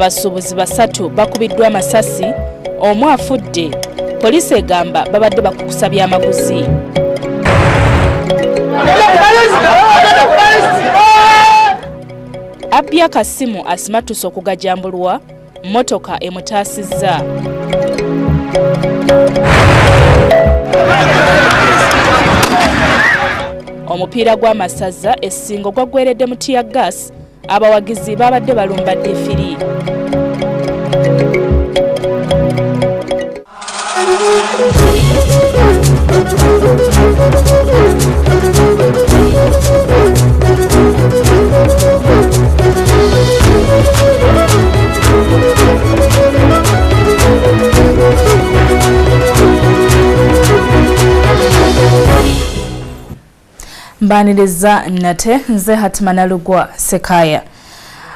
Abasuubuzi basatu bakubiddwa amasasi, omu afudde. Poliisi egamba babadde bakukusa byamaguzi. Abbi akasimu asimatuse okugajambulwa, mmotoka emutaasizza. Omupiira gw'amasaza essingo gwaggweredde mu tiya gas, abawagizi babadde balumba ddefiri. Mbaniriza nate nze Hatimana Lugwa Sekaya.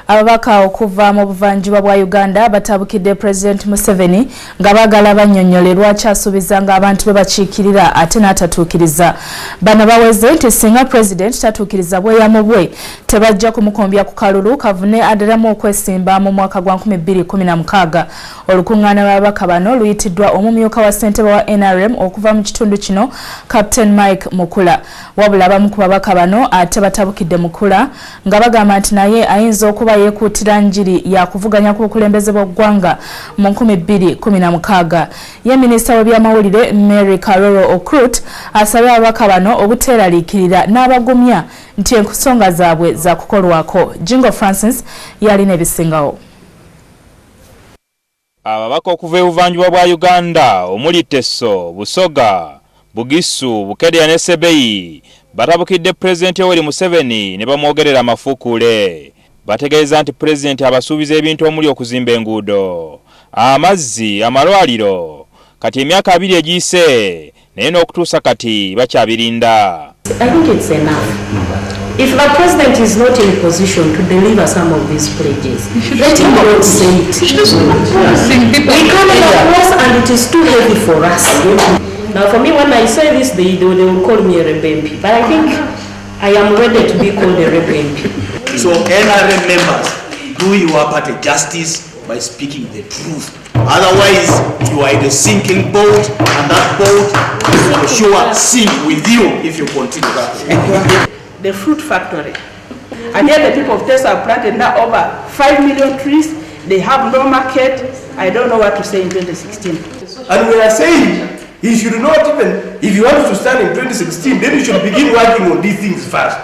Ababaka okuva mu buvanjuba bwa Uganda batabukidde President Museveni nga bagala bannyonnyolerwa kyasuubiza nga abantu be bakiikirira ate n'atatuukiriza. Bano baweze nti singa President tatuukiriza bweyamo bwe tebajja kumukombya ku kalulu kavune addiramu okwesimba mu mwaka gwa 2016. Olukuŋŋaana lw'ababaka bano luyitiddwa omumyuka wa ssentebe wa NRM okuva mu kitundu kino Captain Mike Mukula. Wabula abamu ku babaka bano ate batabukidde Mukula nga bagamba nti naye ayinza okuba yekuutira njiri ya kuvuganya ku bukulembeze bw'eggwanga mu 2016. Ye minisita w'ebyamawulire Mary Karoro Okrut asabye ababaka bano obuteeraliikirira n'abagumya nti ensonga zaabwe za kukolwako. Jingo Francis yalina ebisingawo. Ababaka okuva ebuvanjuba bwa Uganda omuli Teso, Busoga, Bugisu, Bukedya ne Sebeyi batabukidde Pulezidenti Yoweri Museveni ne bamwogerera amafuukule. Bategeeza nti Pulezidenti abasuubiza ebintu omuli okuzimba enguudo, amazzi, amalwaliro, kati emyaka 2 egiyise naye n'okutuusa kati bakyabirinda. I think it's enough. If the president is not in position to deliver some of these pledges, let him not say it. We come across and it is too heavy for us. Now for me, when I say this, they will call me a rebel MP. But I think I am ready to be called a rebel MP. So NRM members, do your party justice by speaking the truth. Otherwise, you are in a sinking boat, and that boat will for sure sink with you if you continue that way. The fruit factory. And yet the people of Texas have planted now over 5 million trees. They have no market. I don't know what to say in 2016. And we are saying, he should not even, if you want to stand in 2016, then you should begin working on these things first,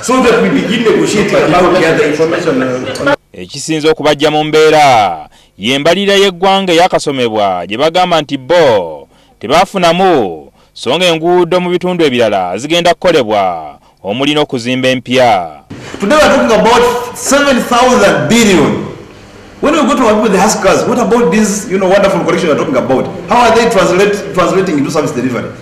so that we begin negotiating about the other information. Ekisinza okubajja mu mbeera y'embalirira y'eggwanga eyakasomebwa gye bagamba nti bo tebaafunamu songa enguudo mu bitundu ebirala zigenda kukolebwa omuli n'okuzimba empya. Today we are talking about 7,000 billion. When we go to work with the Huskers, what about this, wonderful correction we are talking about? How are they translating into service delivery?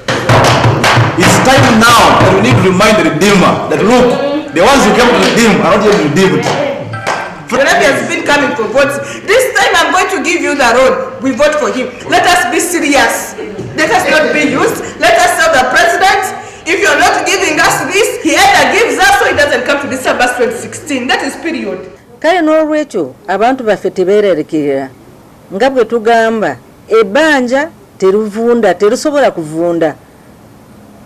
It's time now that we need to remind the Redeemer that look, the ones who came to redeem are not yet redeemed. He has been coming for votes. This time I'm going to give you the road. We vote for him. Let us be serious. Let us not be used. Let us tell the president, if you're not giving us this, he either gives us so he doesn't come to December 2016. That is period. Kale n'olwekyo abantu baffe tebeererekera nga bwe tugamba ebbanja teruvunda terusobola kuvunda.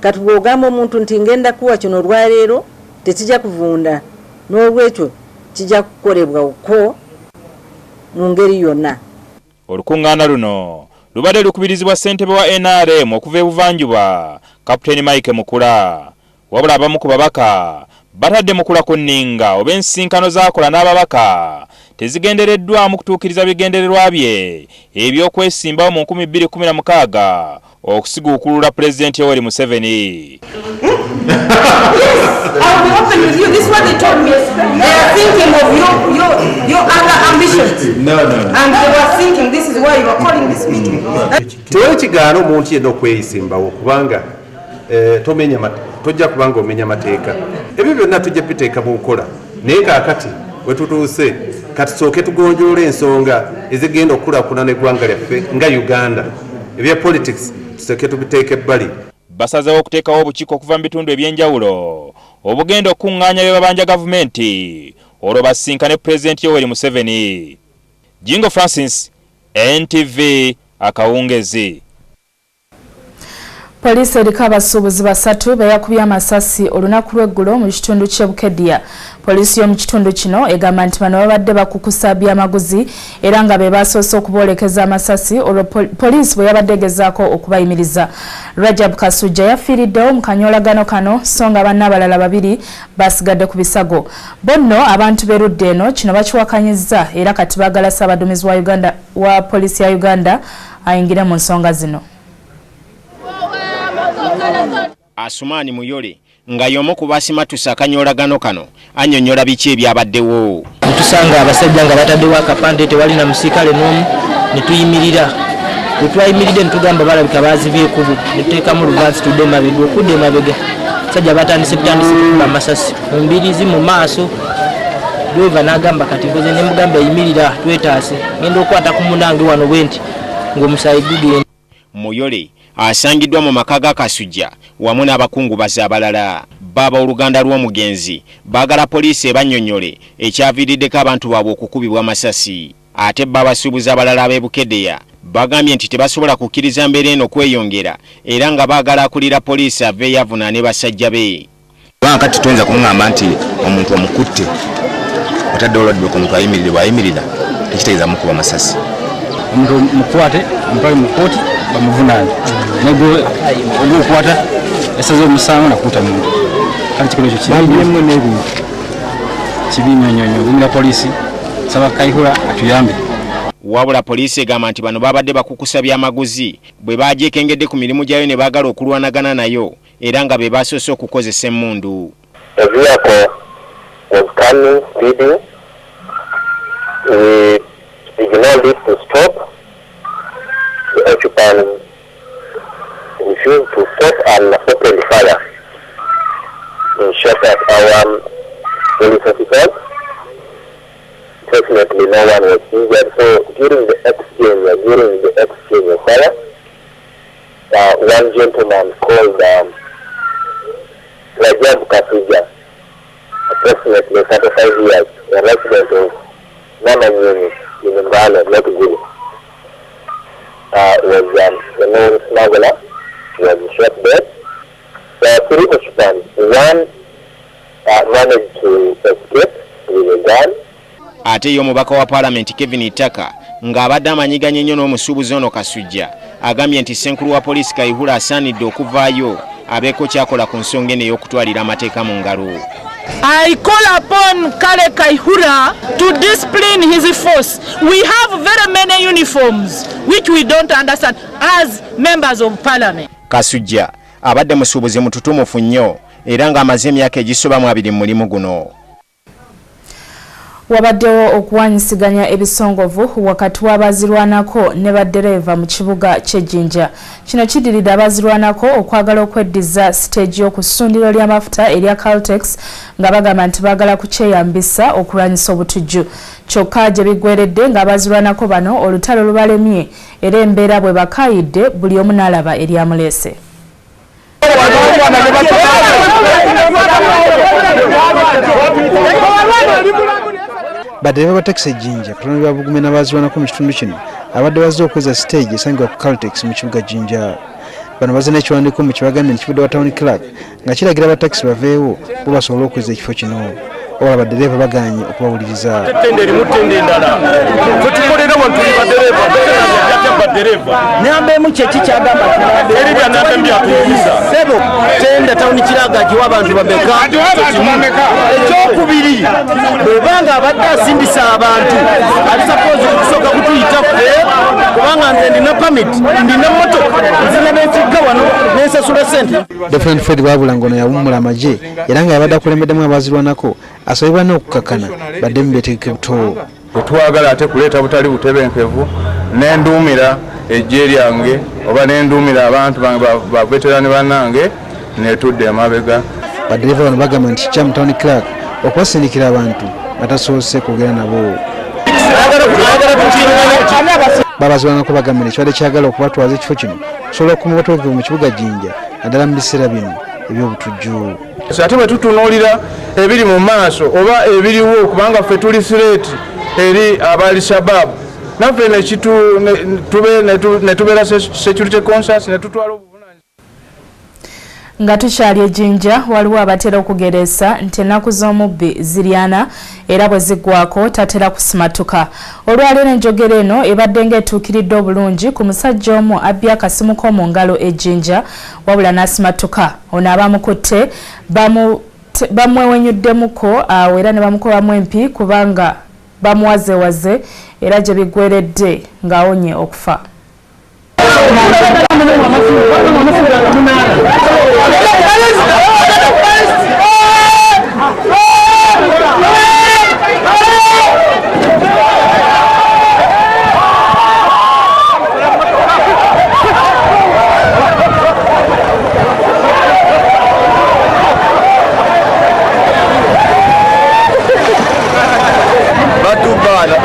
Kati bw'ogamba omuntu nti ngenda kuwa kino olwaleero tekijja kuvunda, n'olwekyo kijja kukolebwa uko mu ngeri yonna. Olukuŋŋaana luno lubadde lukubirizibwa ssentebe wa NRM okuva ebuvanjuba Kapiteeni Mike Mukula. Wabula abamu ku babaka batadde Mukula ku nninga oba ensinkano z'akola n'ababaka tezigendereddwamu kutuukiriza bigendererwa bye eby'okwesimbawo mu 2016 okusiguukulula Pulezidenti Yoweri Museveni. I'll be open with you. This is what they told me. They are thinking of your other ambitions. No. And they were thinking this is why you are calling this meeting. Tewekigaana omuntu yenna okweyisimbawo kubanga tojja kubanga omenya mateeka. Ebyo byonna tujja biteeka mu nkola. Naye kaakati we tutuuse kati sooke tugonjoola ensonga ezigenda okukulaakulana eggwanga lyaffe nga Uganda. Ebya politics tusooke tubiteeke ebbali. Basazeewo okuteekawo obukiiko okuva mu bitundu eby'enjawulo obugenda okuŋŋaanya bye babanja gavumenti olwo basinkane Pulezidenti Yoweri Museveni. Jingo Francis, NTV Akawungeezi. Poliisi eriko abasuubuzi basatu beyakubye amasasi olunaku lw'eggulo mu kitundu ky'e Bukedya. Poliisi y'omu kitundu kino egamba nti bano babadde bakukusa byamaguzi era nga be basoose okuboolekeza amasasi olwo poliisi bwe yabadde egezaako okubayimiriza. Rajab Kasujja yafiiriddewo mu kanyoolagano kano so nga banne abalala babiri basigadde ku bisago. Bonno abantu b'erudda eno kino bakiwakanyizza era kati baagala Ssaabaduumizi wa poliisi ya Uganda ayingire mu nsonga zino. Asumani Muyole nga yomo kubasimatusa akanyoolagano kano annyonnyola biki ebyabaddewo. Tusanga abasajja nga bataddewo akapande tewali na musikale n'omu ne tuyimirira. Bwe twayimiridde ne tugamba balabika baazibye ekkubo ne tuteekamu luvansi tudde emabega okudda emabega. Abasajja batandise kukuba amasasi mu mbiriizi mu maaso. Dweva n'agamba kati nkoze ne mugamba yimirira twetaase ngenda okwata ku munange wano bwenti ng'omusaayi gugenda. Muyole asangiddwa mu maka ga Kasujja wamu n'abakungubazi abalala. Baba oluganda lw'omugenzi baagala poliisi ebannyonnyole ekyaviiriddeko abantu baabwe okukubibwa amasasi. Ate babasuubuzi abalala ab'e Bukedya bagambye nti tebasobola kukkiriza mbeera eno kweyongera era nga baagala akulira poliisi aveeyo avunaane basajja be. Kati tuyinza kumugamba nti omuntu omukutte otadde olwadde ku muntu ayimirire bw'ayimirira tekitegeeza mukuba amasasi. Omuntu mukwate mpale mu kkooti bamuvunaane negwe ogukwata esaze omusango nakuta muntu kale kikolo ekyo kibimu n'ebintu kibinyonyonyo gumira poliisi saba Kayihura atuyambe. Wabula poliisi egamba nti bano babadde bakukusa byamaguzi bwe bagyekengedde ku mirimu gyayo ne baagala okulwanagana nayo era nga be basoose okukozesa emmundu. The vehicle was coming speeding. We ignored it to stop. The occupant refused to stop and opened fire. They shot at our police officers. Fortunately, no one was injured. So during the exchange of fire, one gentleman called Rajab Kasujja, approximately 35 years, a resident of Namanyoni in Mbale, not Gulu, was the known smuggler. He was shot dead. The three occupants, one managed to escape with a gun. Ate y'omubaka wa Parliament Kevin Itaka ng'abadde amanyiganye nnyo n'omusuubuzi ono Kasujja agambye nti Ssenkulu wa poliisi Kayihura asaanidde okuvaayo abeeko kyakola ku nsonga eno ey'okutwalira amateeka mu ngalo. I call upon Kale Kayihura to discipline his force. We have very many uniforms which we don't understand as members of Parliament. Kasujja abadde musuubuzi mututumufu nnyo era ng'amaze emyaka egisoba mu 2 mu mulimu guno. Wabaddewo okuwanyisiganya ebisongovu wakati w'abazirwanako ne baddereeva mu kibuga ky'Ejjinja. Kino kidiridde abazirwanako okwagala okweddiza siteegi y'okusundiro ly'amafuta erya Caltex nga bagamba nti baagala kukyeyambisa okulwanyisa obutujju. Kyokka gye biggweredde ng'abazirwanako bano olutalo lubalemye era embeera bwe bakaayidde buli omu n'alaba eryamuleese. Baddereeva ba taxi Ejjinja tulano bya Bugume n'abazirwanako mu kitundu kino abadde bazze okweza stage esangibwa ku Caltex mu kibuga Jinja. Bano bazze n'ekiwandiiko mu kibagambye nti kivudde wa town clerk nga kiragira abataxi baveewo bo basobole okweza ekifo kino. Oba baddereeva baganye okubawuliriza. Nyambemu kyeki kyagamba sebo tenda tawuni kiraga giwa abantu babeka ekyokubiri bwebanga abadde asindisa abantu alisapozi okusooka kutuyita kubanga nze ndina pamit ndina motoka nzina n'entikka wano n'ensasula sente. Different Fred Wabula ngono yawummula amagye era nga yabadde akulembeddemu abazirwanako asabibwa n'okukkakkana badde mu beetegeke buto. Twagala ate kuleeta butali butebenkevu n'enduumira ejje lyange oba n'enduumira abantu baveterani bannange netudde emabega. Baddereeva bano bagamba nti kya mu town clerk okwasindikira abantu batasoose kwogera nabo. Babazirwanako bagamba nti kibadde kyagala okubatwaza ekifo kino kusobola okukuma batogevu mu kibuga Jinja naddala mu biseera bino eby'obutujju. Ate bwe tutunuulira ebiri mu maaso oba ebiriwo kubanga ffe tuli sireeti eri aba Al-Shabaab naffe netubeera security conscious netutwala nga tukyali ejjinja waliwo abatera okugeresa nti ennaku z'omubbi ziryana era bwe ziggwako tatera kusimatuka. Olwaleero enjogera eno ebadde ng'etuukiridde obulungi ku musajja omu abbye akasimu k'omu ngalo ejjinja wabula n'asimatuka. Ono abamukutte bamwewenyuddemuko era ne bamukubamu empi kubanga bamuwazeewaze era gye biggweredde ng'awonye okufa.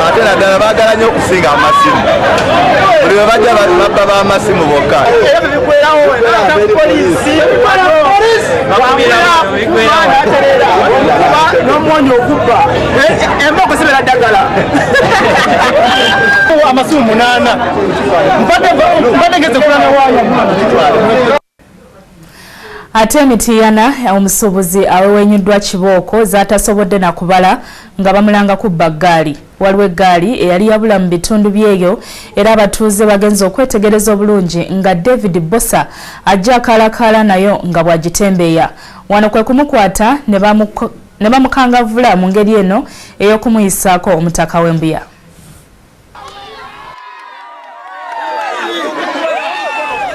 Ate naddala baagala nnyo okusinga amasimu. Buli we bajja babba b'amasimu bokka. n'omwonyi okubba emboko zibera ddagala amasimu 8 mbadde ngeze kulana waayo. Ate Mityana omusuubuzi awewenyuddwa kibooko z'atasobodde na kubala nga bamulanga kubba ggaali. Waliwo eggaali eyali yabula mu bitundu byeyo era abatuuze bagenze okwetegereza obulungi nga David Bossa ajja akaalakaala nayo nga bw'agitembeeya. Wano kwe kumukwata ne bamukangavvula mu ngeri eno ey'okumuyisaako omutaka w'embuya.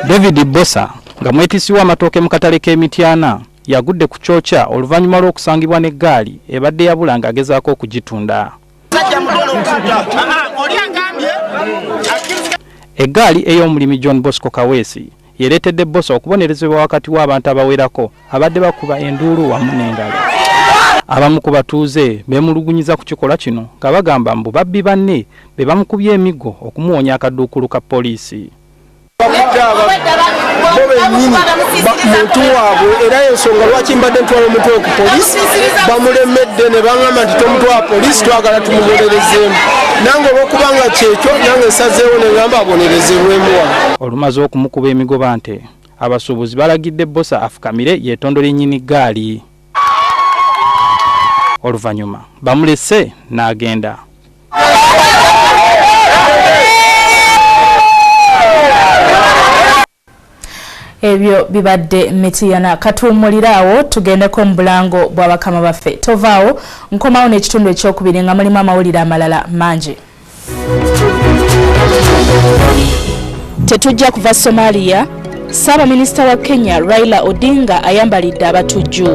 David Bossa nga mwetisi w'amatooke mu katale k'Emityana yagudde ku kyokya oluvannyuma lw'okusangibwa n'eggaali ebadde yabula ng'agezaako okugitunda. Eggaali ey'omulimi John Bosco Kaweesi yereetedde Bossa okubonerezebwa wakati w'abantu abawerako abadde bakuba enduulu wamu n'endala. Abamu ku batuuze beemulugunyiza ku kikolwa kino nga bagamba mbu babbi banne be bamukubye emiggo okumuwonya akadduukulu ka poliisi. Muntu waabwe era ensonga lwaki mbadde ntwala omutwe ku poliisi bamulemedde ne baŋŋamba nti tomutwala poliisi twagala tumubonerezeemu nange olw'okubanga kyekyo nange nsazeewo ne ngamba abonerezebwemu wano. Olumaze okumukuba emigoba nte abasuubuzi balagidde Bossa afukamire yeetondole nnyini ggaali. Oluvannyuma bamulese n'agenda. Ebyo bibadde Mityana. Katuwummuliraawo tugendeko mu bulango bwa bakama baffe. Tovaawo nkomawo n'ekitundu ekyokubiri nga mulimu amawulire amalala mangi. Tetujja kuva Somalia. Ssaabaminisita wa Kenya Raila Odinga ayambalidde abatujju.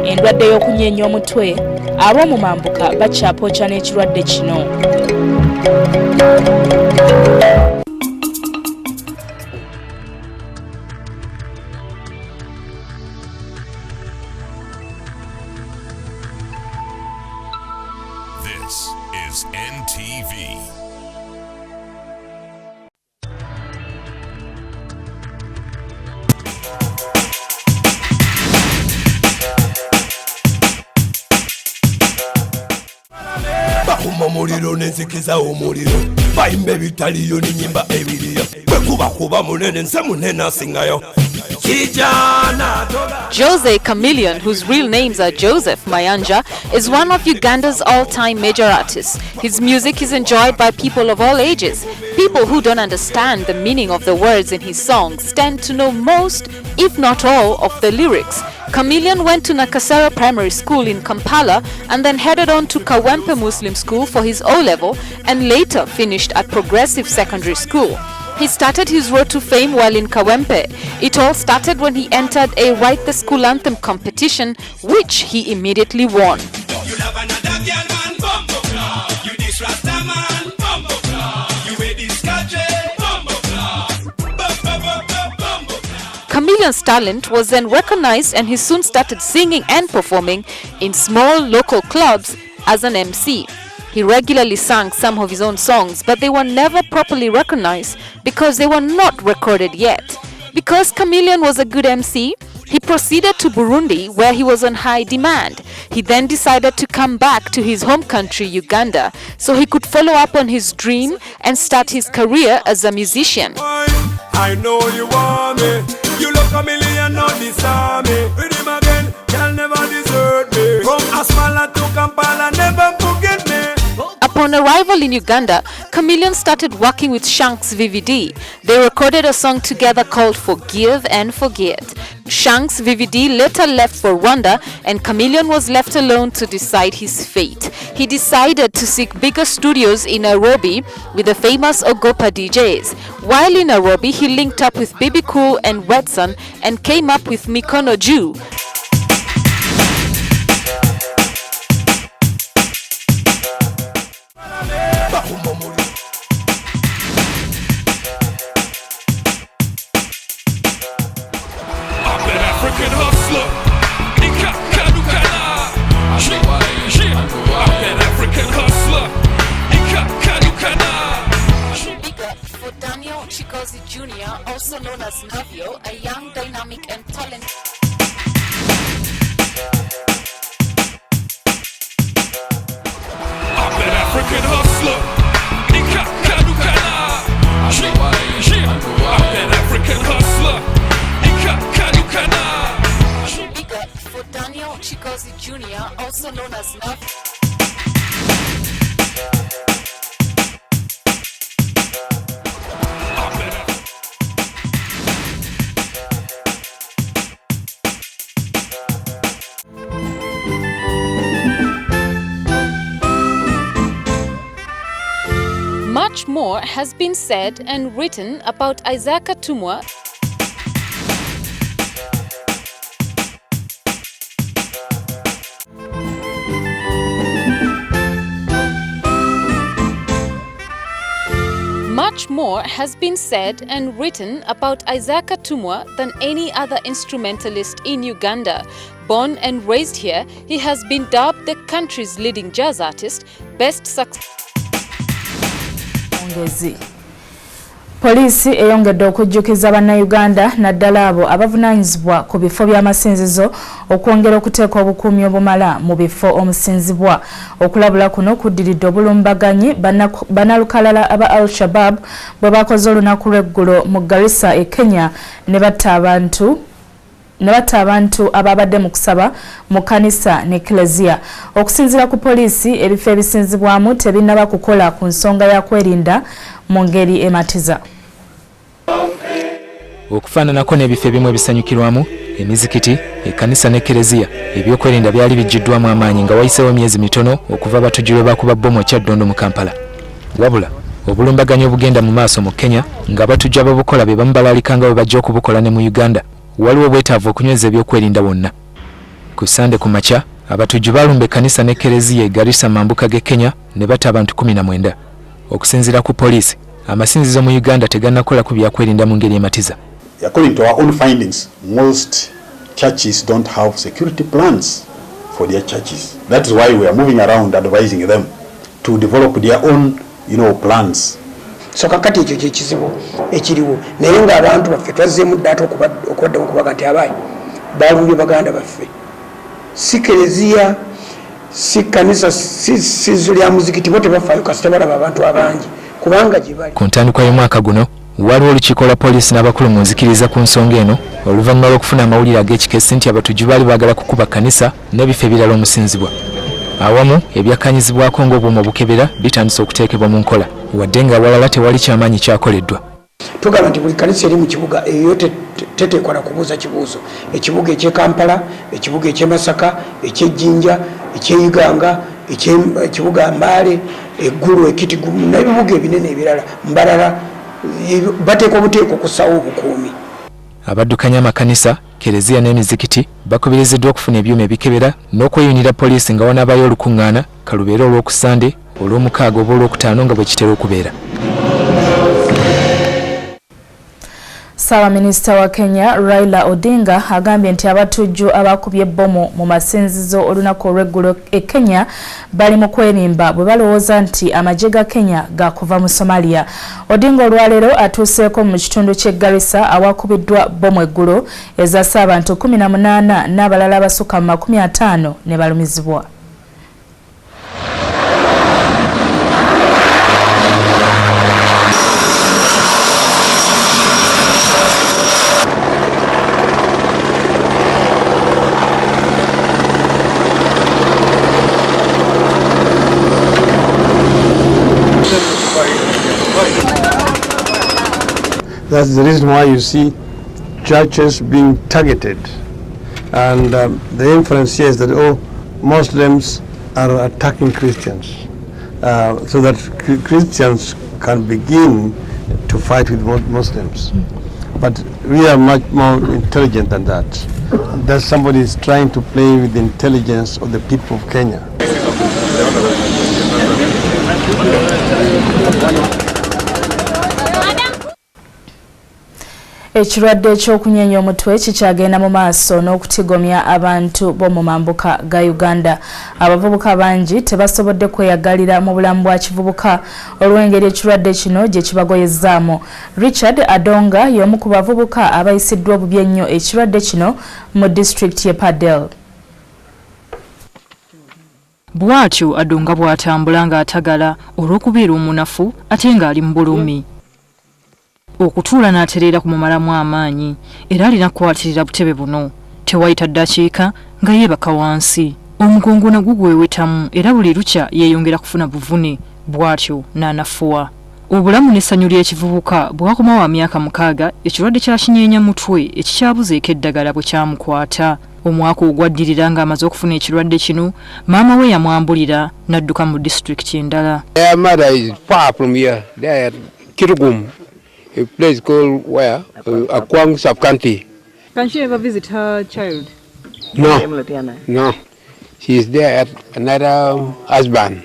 Endwadde y'okunyeenya omutwe ab'omu mambuka bakyapookya n'ekirwadde kino. This is NTV. Bakuma omuliro nenzikiza omuliro bayimba ebitaliyo nenyimba ebiriyo bwekubakuba munene nse munene asingayo. Jose Chameleone, whose real names are Joseph Mayanja, is one of Uganda's all-time major artists. His music is enjoyed by people of all ages. People who don't understand the meaning of the words in his songs tend to know most, if not all, of the lyrics. Chameleone went to Nakasero Primary School in Kampala and then headed on to Kawempe Muslim School for his O-level and later finished at Progressive Secondary School. He started his road to fame while in Kawempe. It all started when he entered a Write the School Anthem competition, which he immediately won. Chameleone's talent was then recognized and he soon started singing and performing in small local clubs as an MC. He regularly sang some of his own songs, but they were never properly recognized because they were not recorded yet. Because Chameleone was a good MC, he proceeded to Burundi where he was on high demand. He then decided to come back to his home country, Uganda, so he could follow up on his dream and start his career as a musician. I know you want me. You look a million, not disarm me. With him again, you'll never desert me. From Asmara to Kampala, never forget me. Upon arrival in Uganda, Chameleone started working with Shanks VVD. They recorded a song together called Forgive and Forget. Shanks VVD later left for Rwanda and Chameleone was left alone to decide his fate. He decided to seek bigger studios in Nairobi with the famous Ogopa DJs. While in Nairobi, he linked up with Baby Cool and Redson and came up with Mikono Juu. African hustler, African hustler, Big up for Daniel Chikozi Jr., also known as Navio, a young, dynamic and talented African hustler, African hustler. Big up for Daniel Chikozi Jr., also known as Navio. Much more has been said and written about Isaac Atumwa. Much more has been said and written about Isaac Atumwa than any other instrumentalist in Uganda. Born and raised here, he has been dubbed the country's leading jazz artist, best success. Poliisi eyongedde okujjukiza bannayuganda naddala abo abavunaanyizibwa ku bifo by'amasinzizo okwongera okuteeka obukuumi obumala mu bifo omusinzibwa. Okulabula kuno kuddiridde obulumbaganyi bannalukalala aba Al-Shabaab bwe bakoze olunaku lw'eggulo mu Garissa e Kenya ne batta abantu ababadde mu kusaba mu kanisa ne Eklezia. Okusinziira ku poliisi, ebifo ebisinzibwamu tebinnaba kukola ku nsonga ya kwerinda mu ngeri ematiza. Okufaananako n'ebifo ebimu ebisanyukirwamu, emizikiti, ekkanisa ne Eklezia, ebyokwerinda byali bijjiddwamu amaanyi nga wayiseewo emyezi mitono okuva abatujju lwe bakuba bbomu Kyaddondo mu Kampala. Wabula obulumbaganyi obugenda mu maaso mu Kenya ng'abatujju ababukola be bamu balaalikanga bwe bajja okubukola ne mu Uganda. Waliwo obwetaavu okunyweza ebyokwerinda bonna. Ku Sande ku makya, abatujju baalumba ekkanisa ne Eklezia e Garissa mambuka g'e Kenya ne batta abantu 19. Okusinziira ku poliisi, amasinzizo mu Uganda tegannakola ku byakwerinda mu ngeri ematiza. According to our own findings, most churches don't have security plans for their churches. That is why we are moving around advising them to develop their own, plans. So kakati ekyo kyekizibu ekiriwo naye ng'abantu baffe twazzeemu ddaata okubadde okubaga nti abayi baalumbye baganda baffe, si Eklezia, si kanisa, si lya muzikiti, bo tebafaayo kasita balaba abantu abangi kubanga gye bali. Ku ntandikwa y'omwaka guno waliwo olukiiko lwa poliisi n'abakulu mu nzikiriza ku nsonga eno oluvannyuma lw'okufuna amawulire ag'ekikesi nti abatujju baali baagala kukuba kkanisa n'ebifo ebirala omusinzibwa. Awamu ebyakkanyizibwako ng'obwoma obukebera bitandise okuteekebwa mu nkola wadde ng'awalala tewali kyamaanyi kyakoleddwa. Tugamba nti buli kanisa eri mu kibuga eyo teteekwa na kubuuza kibuuzo. Ekibuga eky'e Kampala, ekibuga eky'e Masaka, eky'Ejjinja, eky'Iganga, ekibuga Mbale, Eggulu, Ekitigumu n'ebibuga ebinene ebirala mbalala bateekwa obuteeko okussawo obukuumi. Abaddukanya amakanisa, Eklezia n'emizikiti bakubiriziddwa okufuna ebyuma ebikebera n'okweyunira poliisi nga wanaabayo olukuŋŋaana kalubeera olw'okusande, olw'omukaaga oba olw'okutaano nga bwe kitera okubeera. Minisita wa Kenya Raila Odinga agambye nti abatujju abakubye bbomu mu masinzizo olunaku olw'eggulo e Kenya bali mu kwerimba bwe balowooza nti amagye ga Kenya gakuva mu Somalia. Odinga olwaleero atuuseeko mu kitundu ky'e Garissa awakubiddwa bbomu eggulo ezasse abantu 18 n'abalala abasukka mu 50 ne balumizibwa. That's the reason why you see churches being targeted, and the inference here is that Muslims are attacking Christians, so that Christians can begin to fight with Muslims. But we are much more intelligent than that. That somebody is trying to play with the intelligence of the people of Kenya. Ekirwadde ekyokunyenya omutwe kikyagenda mu maaso n'okutigomya abantu b'omu mambuka ga Uganda. Abavubuka bangi tebasobodde kweyagalira mu bulamu bwa kivubuka olw'engeri ekirwadde kino gye kibagoyezzaamu. Richard Adonga y'omu ku bavubuka abayisiddwa obubi ennyo ekirwadde kino mu disitulikiti y'e Padel. Bw'atyo Adonga bw'atambula ng'atagala olw'okubeera omunafu ate ng'ali mu bulumi. Okutuula n'atereera ku mumalamu amaanyi era alina kukwatirira butebe buno tewayita ddakiika nga yeebaka wansi. Omugongo nagwo gwewetamu era buli lukya yeeyongera kufuna buvune bw'atyo n'anafuwa. Obulamu n'essanyu ly'ekivubuka bw'akomawo emyaka 6 ekirwadde kya kinyeenya mutwe ekikyabuzeeko eddagala bwe kyamukwata. Omwaka ogwaddirira ng'amaze okufuna ekirwadde kino maama we yamwambulira n'adduka mu disitulikiti endala. A place called where? Akwang sub-county. Can she ever visit her child? No. She is there at another husband.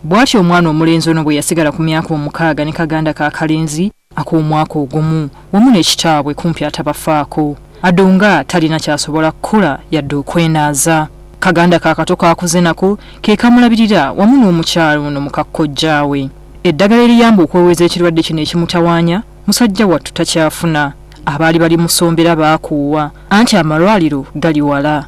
Bw'atyo omwana omulenzi ono bwe yasigala ku myaka 6 ne kaganda ka kalenzi ak'omwaka ogumu wamu n'ekitaabwe kumpi atabafaako. Adonga talina kyasobola kukola yadde okwenaaza. Kaganda ka kato kaakuze nako ke kamulabirira wamu n'omukyalo ono mukakkojjaawe. Eddagala eriyamba okweweza ekirwadde kino ekimutawaanya musajja wattu takyafuna. Abaali bali musombera baakuuwa anti amalwaliro gali wala.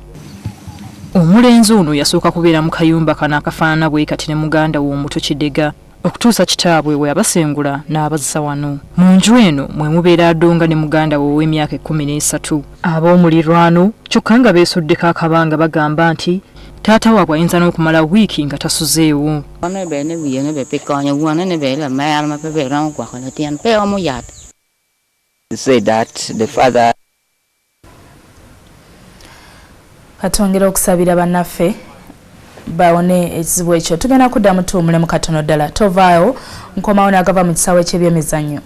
Omulenzi ono yasooka kubeera mu kayumba kana akafaanana bwe kati ne muganda we omuto Kidega okutuusa kitaabwe we yabasengula n'abazza wano. Mu nju eno mwe mubeera Adonga ne muganda we ow'emyaka 13. Ab'omulirwano kyokka nga beesoddeko akabanga bagamba nti taata waabwe ayinza n'okumala wiiki nga tasuzeewo. Katongera okusabira bannaffe bawone ekizibu ekyo. Tugenda kuddamu tuwumulemu katono ddala. Tovaayo nkomawo n'agava mu kisaawe ky'ebyemizannyo.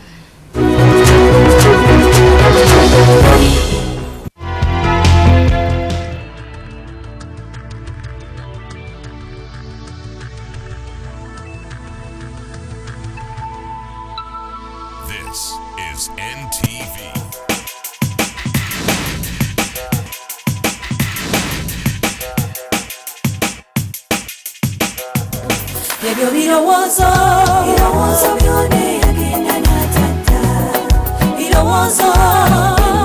This is NTV. Ebyo birowoozo byone yagenda n'atatta birowoozo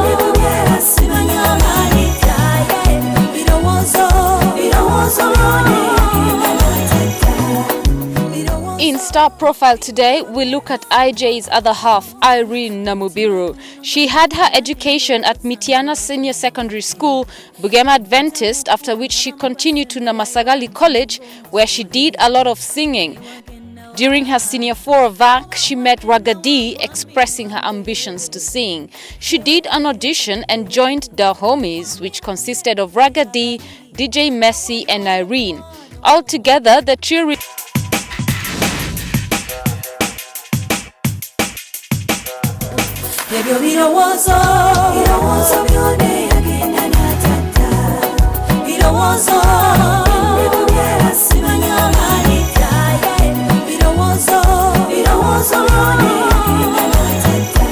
byebubyera simanya amalitaye birowoozo byone yagenda n'atatta. In Star Profile today, we look at IJ's other half, Irene Namubiru. She had her education at Mitiana Senior Secondary School, Bugema Adventist, after which she continued to Namasagali College, where she did a lot of singing. During her senior 4 VAC, she met Ragadi, expressing her ambitions to sing. She did an audition and joined the Homies, which consisted of Ragadi, DJ Messi and Irene. Altogether, the trio Ebyo birowoozo byone yagenda n'atatta birowoozo byebubyera simanya amalitaye birowoozo byone yagenda n'atatta.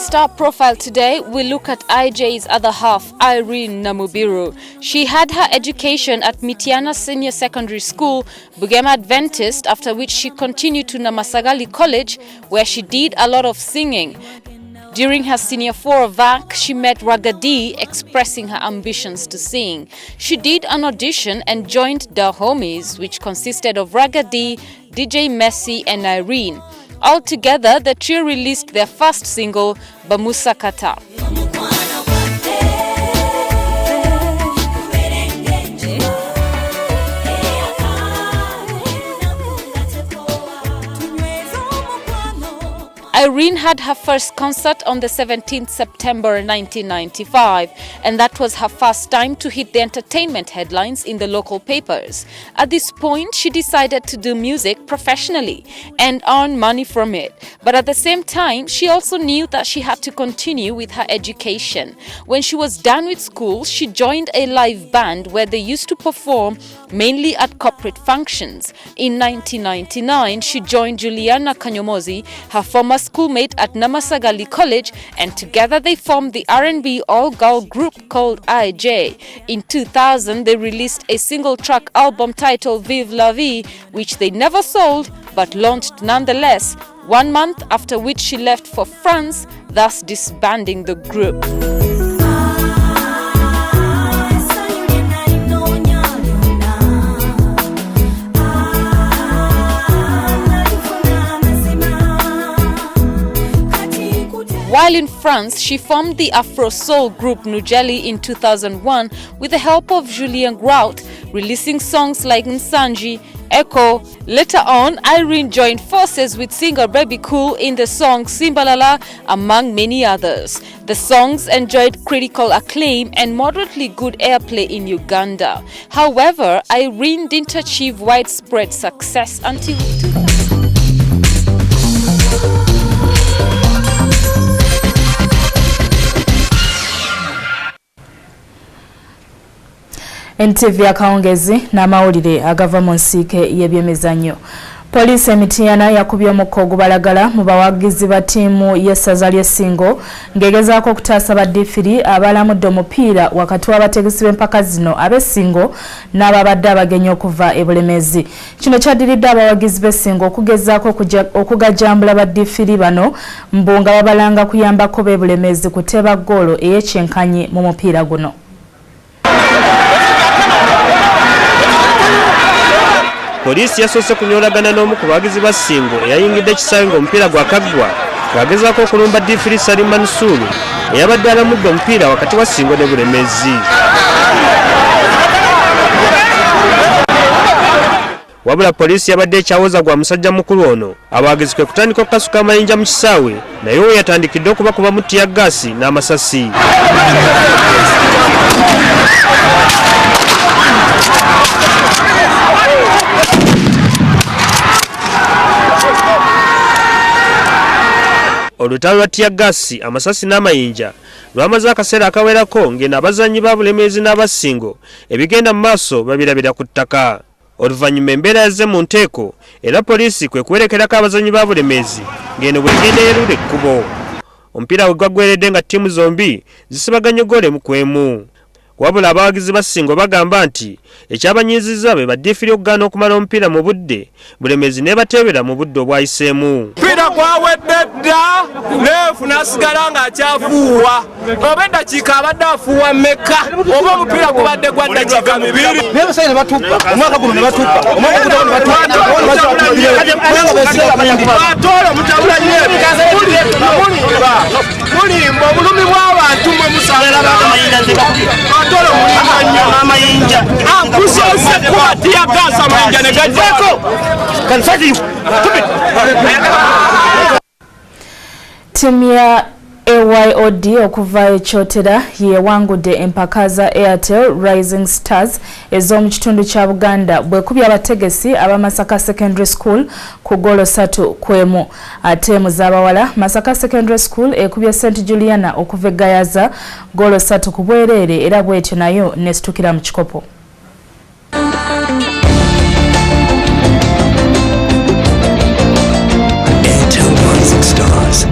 Star Profile today, we look at IJ's other half, Irene Namubiru. She had her education at Mitiana Senior Secondary School, Bugema Adventist, after which she continued to Namasagali College, where she did a lot of singing. During her senior 4 of VAC, she met Ragadi, expressing her ambitions to sing. She did an audition and joined the Homies, which consisted of Ragadi, DJ Messi and Irene. Altogether, the trio released their first single, Bamusa Kata. Irene had her first concert on the 17th September 1995, and that was her first time to hit the entertainment headlines in the local papers. At this point, she decided to do music professionally and earn money from it. But at the same time, she also knew that she had to continue with her education. When she was done with school, she joined a live band where they used to perform mainly at corporate functions. In 1999, she joined Juliana Kanyomozi, her former schoolmate at Namasagali College, and together they formed the R&B all-girl group called IJ. In 2000, they released a single-track album titled Vive la Vie, which they never sold but launched nonetheless, 1 month after which she left for France, thus disbanding the group. While in France, she formed the Afro-soul group Nujeli in 2001 with the help of Julien Grout, releasing songs like Nsanji, Echo. Later on, Irene joined forces with singer Baby Cool in the song Simbalala, among many others. The songs enjoyed critical acclaim and moderately good airplay in Uganda. However, Irene didn't achieve widespread success until 2000. Ntv Akawungeezi n'amawulire agava mu nsiike y'ebyemizannyo. Poliisi Mitiana yakubye omukka ogubalagala mu bawagizi ba ttiimu y'essaza ly'e Ssingo ng'egezaako okutaasa baddiifiri abalamudde omupiira wakati w'abategesi b'empaka zino ab'e Ssingo n'ababadde abagenyi okuva e Bulemeezi. Kino kyaddiridde abawagizi b'e Ssingo okugezaako okugajambula baddiifiri bano mbu nga babalanga kuyambako b'e Bulemeezi kuteeba ggoolo ey'ekyenkanyi mu mupiira guno. Poliisi yasoose kunyoolagana n'omu ku bawagizi ba Ssingo eyayingidde ekisaawe ng'omupiira gwakaggwa ng'agezaako okulumba Difiri Salima Nsuulu eyabadde alamudde omupiira wakati wa Ssingo ne Bulemeezi. Wabula poliisi yabadde ekyawoza gwa musajja mukulu ono, abawagizi kwe kutandika okukasuka amayinja mu kisaawe naye oyo yatandikidde okubakuba mu ttiya gaasi n'amasasi. Olutalo lwa ttiya gaasi, amasasi n'amayinja lwamaze akaseera akawerako ng'eno abazannyi ba Bulemeezi n'aba Ssingo ebigenda mu maaso babirabira ku ttaka. Oluvannyuma embeera yazze mu nteeko era poliisi kwe kuwerekerako abazannyi ba Bulemeezi ng'eno bw'egenda eyerula ekkubo. Omupiira we gwaggweredde nga ttiimu zombi zisibaganye ggoolo emu ku emu. Wabula abawagizi ba Ssingo bagamba nti ekyabanyiizizza be baddiifiri okugaana okumala omupiira mu budde, Bulemeezi n'ebateebera mu budde obwayiseemu. Omupiira gwawedde dda neefu n'asigala ng'akyafuuwa. Oba eddakiika abadde afuuwa mmeka? Oba omupiira gubadde gwa ddakiika 2? N'ebasajja ne batuppa, omwaka guno ne batuppa. Atoola mutabulanye mulimba obulumi bw'abantu mwe musanga atoola mulimba nnyo amayinja akusoose kwatiya gaasa amayinja ne gajjako. Ttiimu ya AYOD okuva ekyotera yewangudde empaka za Airtel Rising Stars ez'omu kitundu kya Buganda bwekubya abategesi aba Masaka Secondary School ku ggoolo 3-1. Ate mu z'abawala Masaka Secondary School ekubye St Juliana okuva e Gayaza ggoolo 3 ku bwereere era bw'etyo nayo n'esitukira mu kikopo. Airtel Rising Stars.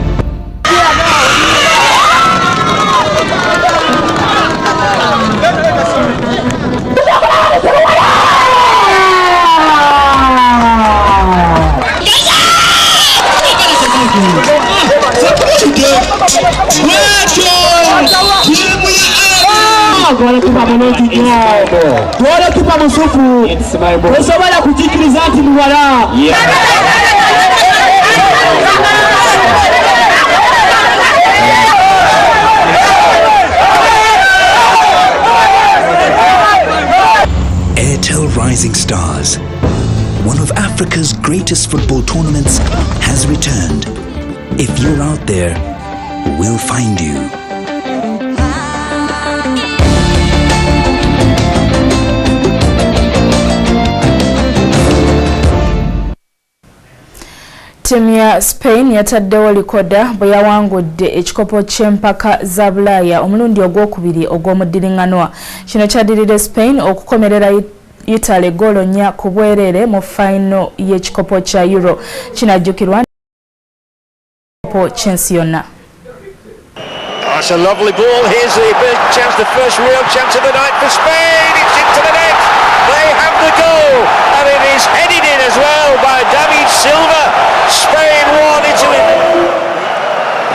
twala kipa mulungi nnyo twala kipa musufu tosobola kujikiriza nti muwala Airtel Rising Stars, one of Africa's greatest football tournaments, has returned. If you're out there, we'll find you. Timu ya Spain yataddewo likoda bwe yawangudde ekikopo ky'empaka za Bulaaya omulundi ogwokubiri ogw'omuddiringanwa. Kino kyaddirira Spain okukomerera Italy goolo 4 ku bwereere mu final y'ekikopo kya Euro. Kinajjukirwa ekikopo ky'ensi yonna. That's a lovely ball. Here's the big chance, the first real chance of the night for Spain. It's into the net. They have the goal, and it is headed in as well by David Silva. Spain 1, Italy.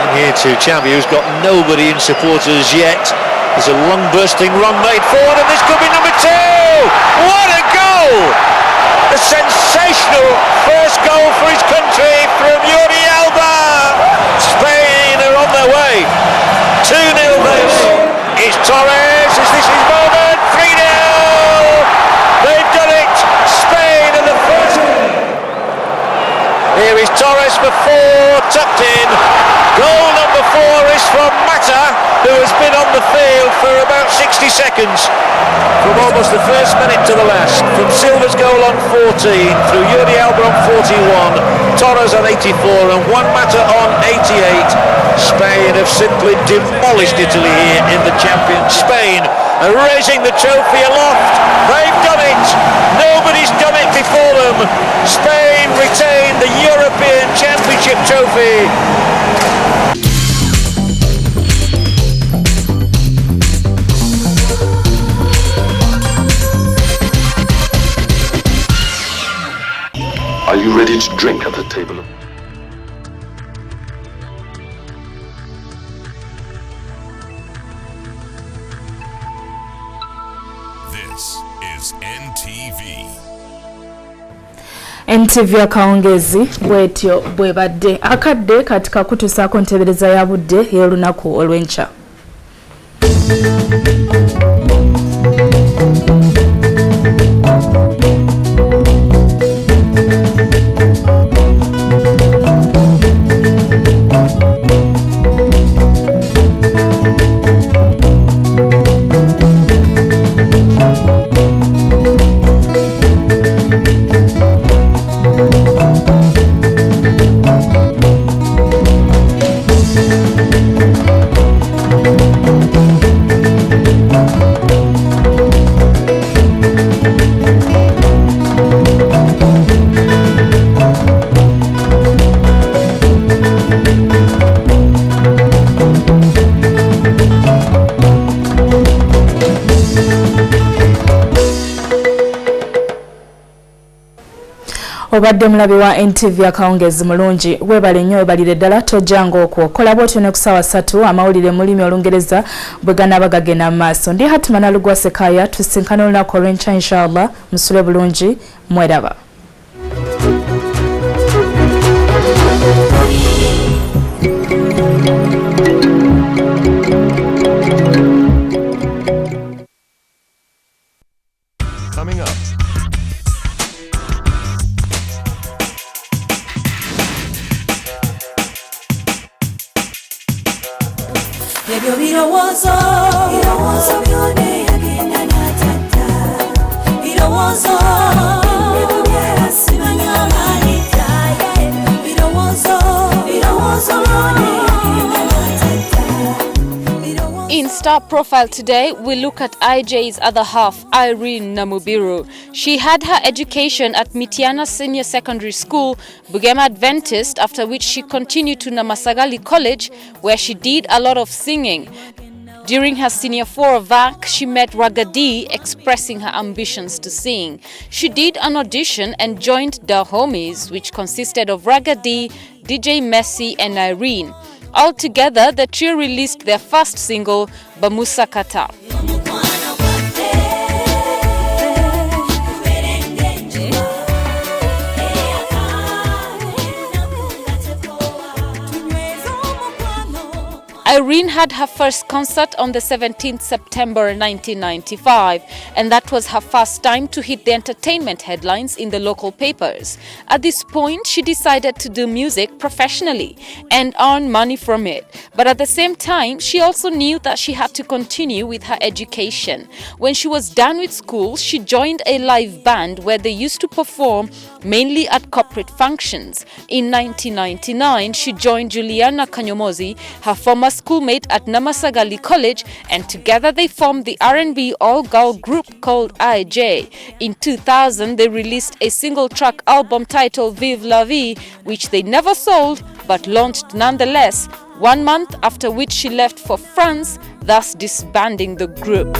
And here to Xavi, who's got nobody in supporters yet. There's a long bursting run made forward, and this could be number 2. What a goal! A sensational first goal for his country from Jordi Alba. Spain are on their way. 2-0 this. It's Torres. Is this his moment? 3-0. They've done it. Spain are the first. Here is Torres for 4, tucked in. Goal number 4 is from Mata, who has been on the field for about 60 seconds. From almost the first minute to the last. From Silva's goal on 14, through Jordi Alba on 41, Torres on 84 and Juan Mata on 88. Spain have simply demolished Italy here in the champions. Spain are raising the trophy aloft. They've done it. Nobody's done it before them. Spain retain the European Championship trophy. Are you ready to drink at the table? This is NTV. Ntv Akawungeezi bwetyo bwebadde akadde katika kutusaako ntebereza ya budde y'olunaku olw'enkya. Obadde mulabi wa Ntv Akawungeezi mulungi webale nnyo webalire ddala tojjango okwo kola bwotyo ne ku ssaawa 3 amawulire mu lulimi Olungereza bwe ganaba gagenda mu maaso. Ndi Hatima Nalugwa Sekaya tusinkana olunaku olw'enkya inshallah musule bulungi mweraba. Coming up. Ebyo birowoozo byone yagenda n'atatta birowoozo simanya malitaye birowoozo byone yagenda n'atatta. In Star Profile today, we look at IJ's other half, Irene Namubiru. She had her education at Mitiana Senior Secondary School, Bugema Adventist, after which she continued to Namasagali College, where she did a lot of singing. During her senior 4 of VAC, she met Ragadi, expressing her ambitions to sing. She did an audition and joined the Homies, which consisted of Ragadi, DJ Messi and Irene. Altogether, the trio released their first single, Bamusa Kata. had her first concert on the 17th September 1995, and that was her first time to hit the entertainment headlines in the local papers. At this point, she decided to do music professionally and earn money from it. But at the same time, she also knew that she had to continue with her education. When she was done with school, she joined a live band where they used to perform mainly at corporate functions. In 1999, she joined Juliana Kanyomozi, her former schoolmate at Namasagali College, and together they formed the R&B all-girl group called IJ. In 2000, they released a single-track album titled Vive la Vie, which they never sold but launched nonetheless, 1 month after which she left for France, thus disbanding the group.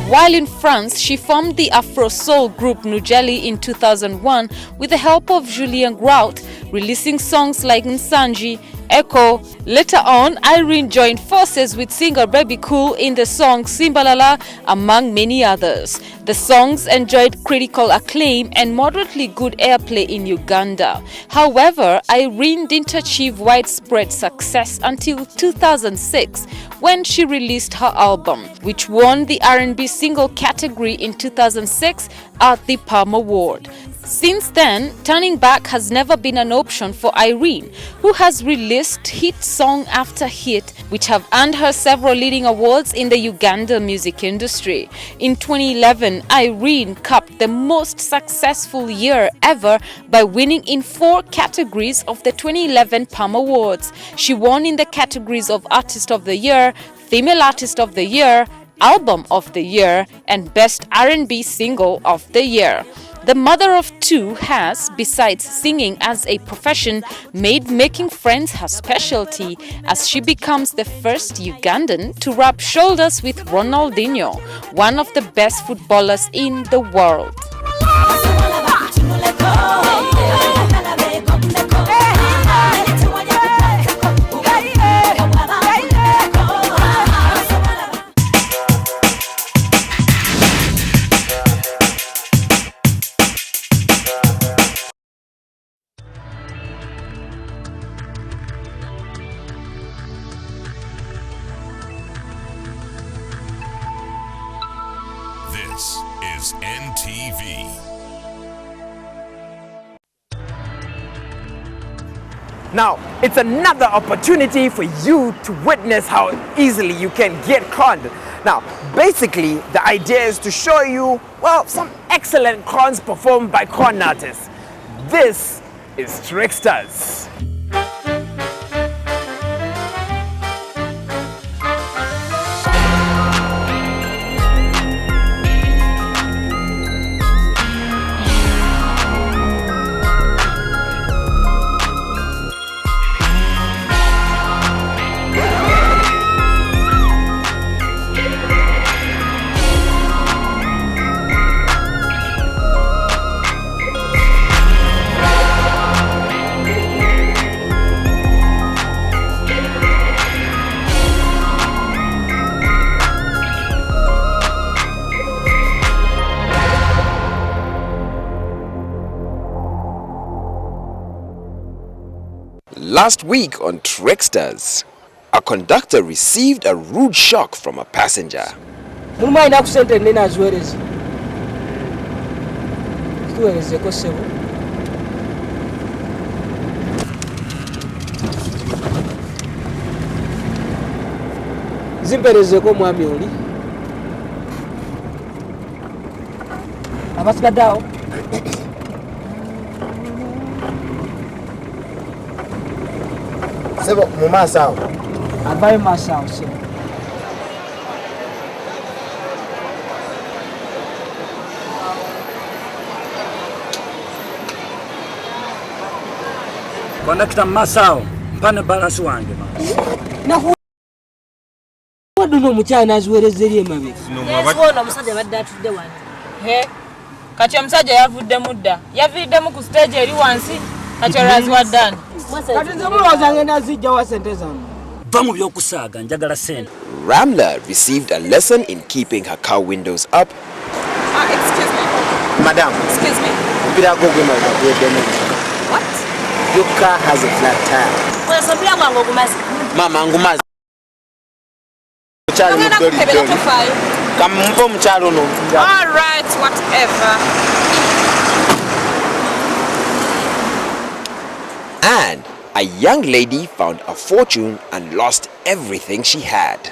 While in France, she formed the Afro-soul group Nujeli in 2001 with the help of Julien Grout, releasing songs like Nsanji, Echo. Later on, Irene joined forces with singer Baby Cool in the song Simbalala, among many others. The songs enjoyed critical acclaim and moderately good airplay in Uganda. However, Irene didn't achieve widespread success until 2006 when she released her album, which won the R&B single category in 2006 at the Palm Award. Since then, turning back has never been an option for Irene, who has released hit song after hit, which have earned her several leading awards in the Uganda music industry. In 2011, Irene capped the most successful year ever by winning in 4 categories of the 2011 Palm Awards. She won in the categories of Artist of the Year, Female Artist of the Year, Album of the Year, and Best R&B Single of the Year. The mother of 2 has, besides singing as a profession, made making friends her specialty, as she becomes the first Ugandan to rub shoulders with Ronaldinho, one of the best footballers in the world. This is NTV. Now, it's another opportunity for you to witness how easily you can get conned. Now, basically, the idea is to show you, well, some excellent cons performed by con artists. This is Tricksters. Last week on Tricksters, a conductor received a rude shock from a passenger. Zimperezeko mwami oli abasigaddeawo sebo mu maaso awo avayo maaso awo sebo kondakita mu maaso awo mpane balansi wange waduno omukyala naziweereza eri emabega ono omusajja badde atudde wano kati omusajja yavudde mudda yaviiddemu ku stage eri wansi kati olwazi waddani kati nze mulowooza ngenda zijja wa sente zammwe Ramla received a lesson in keeping her car windows up. Excuse me. Madam. Excuse me. What? Your car has a flat tire. Mama, ngumazi. All right, whatever. And a young lady found a fortune and lost everything she had.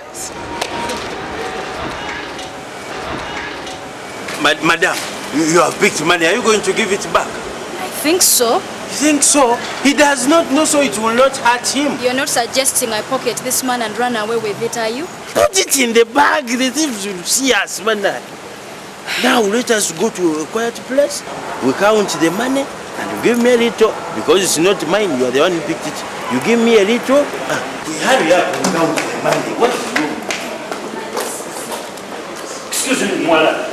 Madam, you have picked money. Are you going to give it back? I think so. You think so? He does not know, so it will not hurt him. You're not suggesting I pocket this man and run away with it, are you? Put it in the bag. The thieves will see us, man. Now let us go to a quiet place. We count the money and you give me a little. Because it's not mine, you are the one who picked it. You give me a little. We hurry up and count the money. What is wrong? Excuse me, Mwala.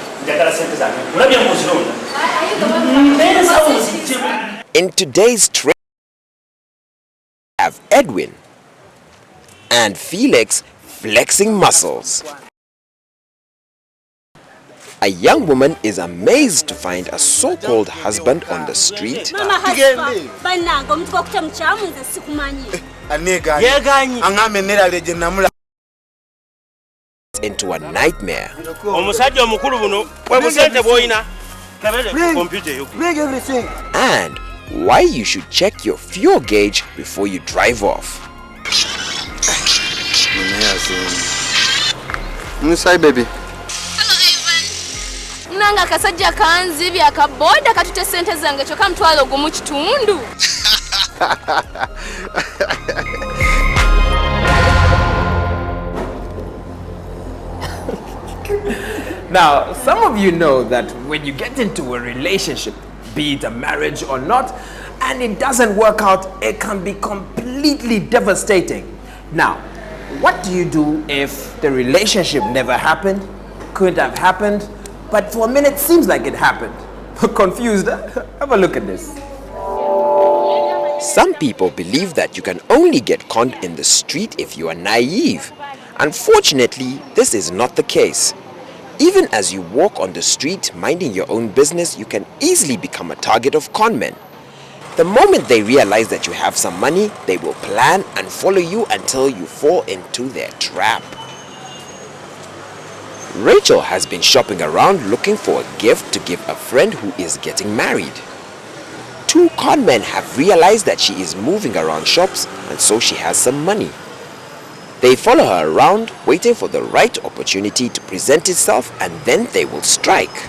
In today's trade, we have Edwin and Felix flexing muscles. A young woman is amazed to find a so-called husband on the street. Into a nightmare. And why you should check your fuel gauge before you drive off. Hi, baby. Nanga kasajja kanzibi akaboda katute sente zange choka mtwalo gumu kitundu. Now, some of you know that when you get into a relationship, be it a marriage or not, and it doesn't work out, it can be completely devastating. Now, what do you do if the relationship never happened, couldn't have happened, but for a minute seems like it happened? Confused? Have a look at this. Some people believe that you can only get conned in the street if you are naive. Unfortunately, this is not the case. Even as you walk on the street minding your own business, you can easily become a target of conmen. The moment they realize that you have some money, they will plan and follow you until you fall into their trap. Rachel has been shopping around looking for a gift to give a friend who is getting married. Two conmen have realized that she is moving around shops and so she has some money. They follow her around, waiting for the right opportunity to present itself, and then they will strike.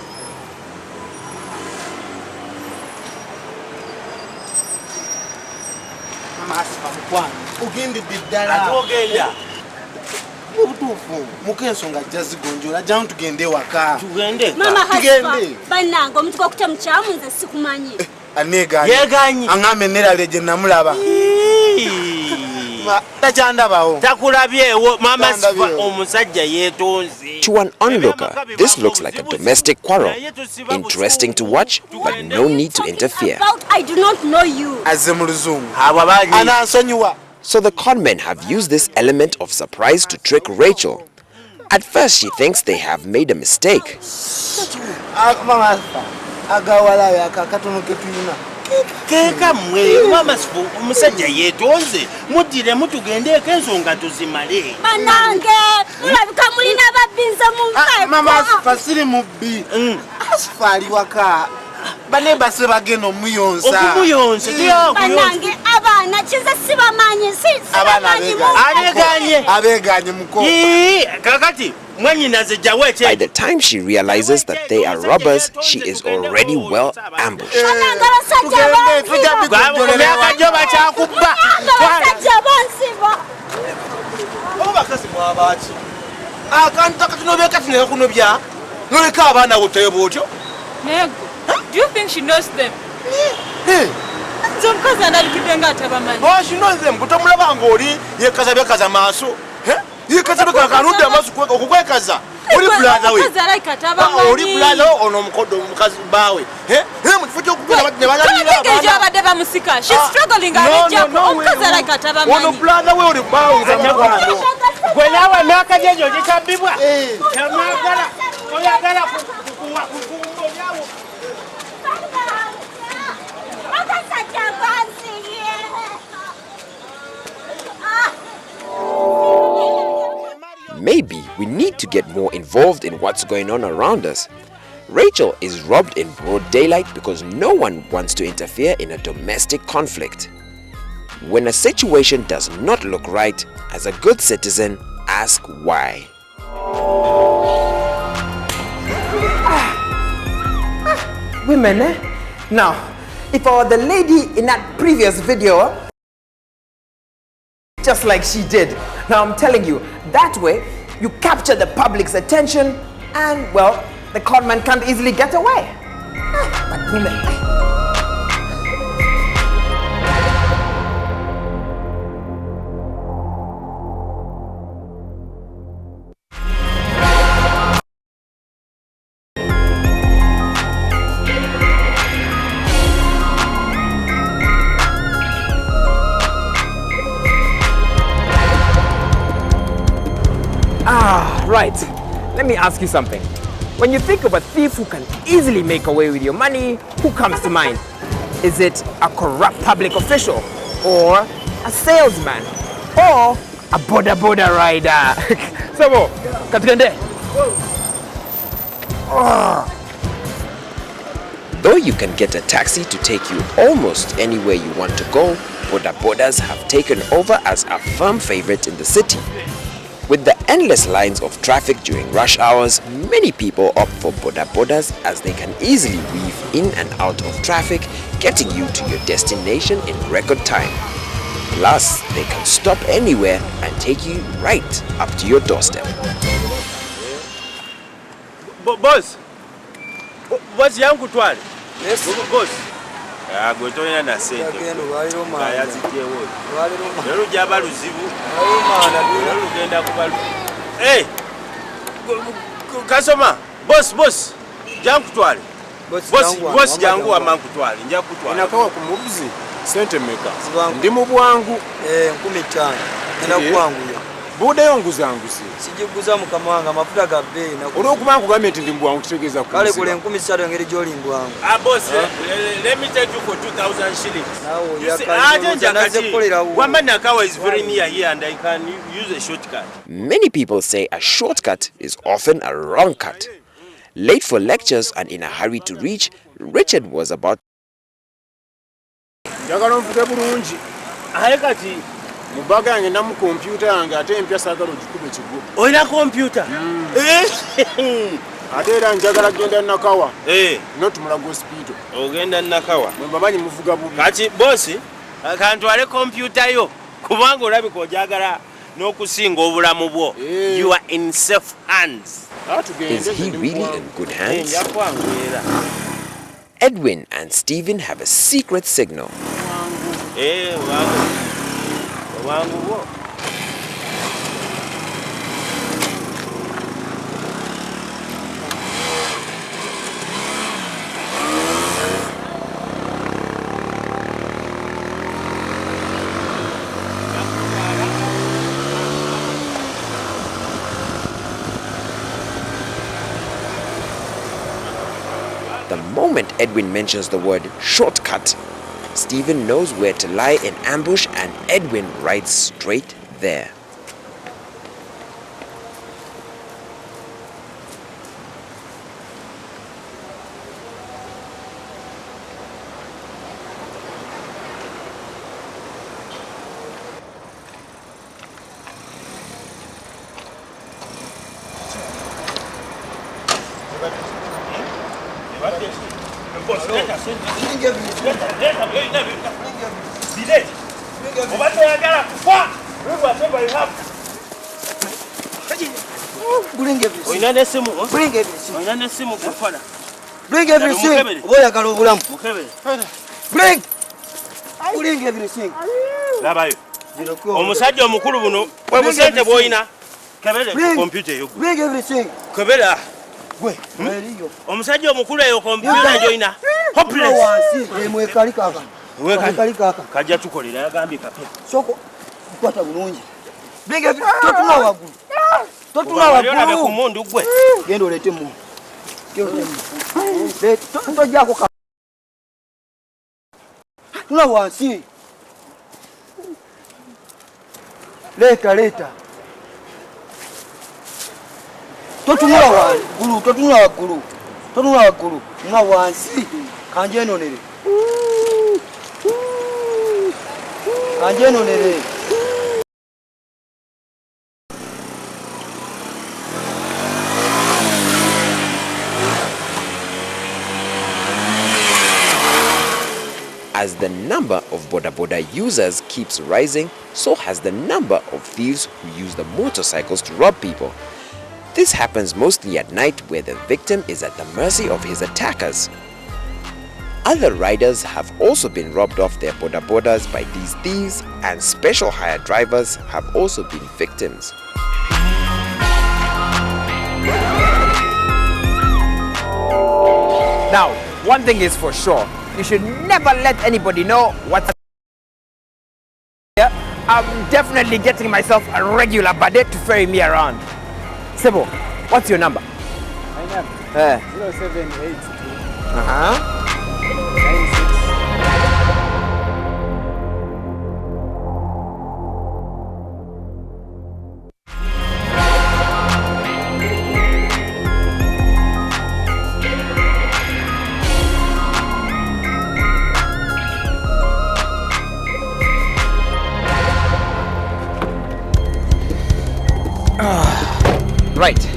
To an onlooker, this looks like a domestic quarrel. Interesting to watch, but no need to interfere. I do not know you. So the conmen have used this element of surprise to trick Rachel. At first she thinks they have made a mistake. Keka mwe wamasifu umusajja yetonze mudire mutugendeko ensonga tuzimale banange mulabika mulina babinza mu mfepo mama asifasiri mubbi asifali waka bane base bageno muyonsa okumuyonsa banange abana kiza sibamanyi sibamanyi abeganye muko kakati by the time she realizes that they are robbers, she is already well ambushed. Do you think she knows them? Oh, she knows them. Yekazabeka karuda amasu okukwekaza oli brother we oli brother ono mukodo mukazi bawe mufute She's struggling. brother we bow. Maybe we need to get more involved in what's going on around us. Rachel is robbed in broad daylight because no one wants to interfere in a domestic conflict. When a situation does not look right, as a good citizen, ask why. Women, eh? Now, if I were the lady in that previous video, just like she did. Now I'm telling you, that way you capture the public's attention and, well, the conman can't easily get away. But women... Right, let me ask you something. When you think of a thief who can easily make away with your money, who comes to mind? Is it a corrupt public official, or a salesman, or a boda rider? Sabo, katugende. Though you can get a taxi to take you almost anywhere you want to go, bodas have taken over as a firm favorite in the city. With the endless lines of traffic during rush hours, many people opt for bodas as they can easily weave in and out of traffic, getting you to your destination in record time. Plus, they can stop anywhere and take you right up to your doorstep. Boss, what's young kutwali? Yes. Boss. Gwetonya na sente. Kaya zitewo. Lero jaba luzibu. Lero genda kubalu. Hey! Kasoma, boss. Jangu kutwali. Boss jangu amankutwali. Nja kutwali. Inakawa kumubuzi sente meka. Ndi mu bwangu 15. Enda kwangu yo. Bude yonguzangusi. Sijiguza mukama wanga mafuta ga bei na. Olwokubangu gavumenti ndi mbwangu kutegeeza ku. Kale kule 13 ngeri joli mbwangu. Boss, let me take you for 2,000 shillings. You see, Wamanakawa is very near here and I can use a shortcut. Many people say a shortcut is often a wrong cut. Late for lectures and in a hurry to reach, Richard was about. Njagala mfute bulungi. Kati mubaga yange namu computer yange ate empya sagalo gikube kigu. Oyina computer? Ate era njagala genda Nakawa. Not Mulago Hospital. Ogenda Nakawa. Mbamanyi muvuga bubi. Kati boss, kantwale computer yo. Kubanga olabika ojagala n'okusinga obulamu bwo. You are in safe hands. Is he really in good hands? Edwin and Stephen have a secret signal. The moment Edwin mentions the word shortcut, Stephen knows where to lie in ambush and Edwin rides straight there. Bring everything. Bring everything. Bring everything. Labayo. Omusajja omukulu buno bwe busente bwoyina. Kebele computer yo. Bring everything. Kebela. Gwe. Omusajja omukulu eyo computer njoyina. Hopeless. Mwekali kaka. Mwekali kaka. Kajja tukolera yagambye kapya. Soko kwata bulungi. Blinge totuna wagulu. Totuna wagulu. Ku mundu gwe. Gendo lete mu. Toto jako ka. Tuna wansi. Leta. Totuna wagulu. Tuna wansi. Kanje nonere. As the number of Boda Boda users keeps rising, so has the number of thieves who use the motorcycles to rob people. This happens mostly at night, where the victim is at the mercy of his attackers. Other riders have also been robbed off their Boda Bodas by these thieves, and special hire drivers have also been victims. Now, one thing is for sure, you should never let anybody know what's here. I'm definitely getting myself a regular budget to ferry me around. Sebo, what's your number? My number? 0782. Uh-huh. 96. Right.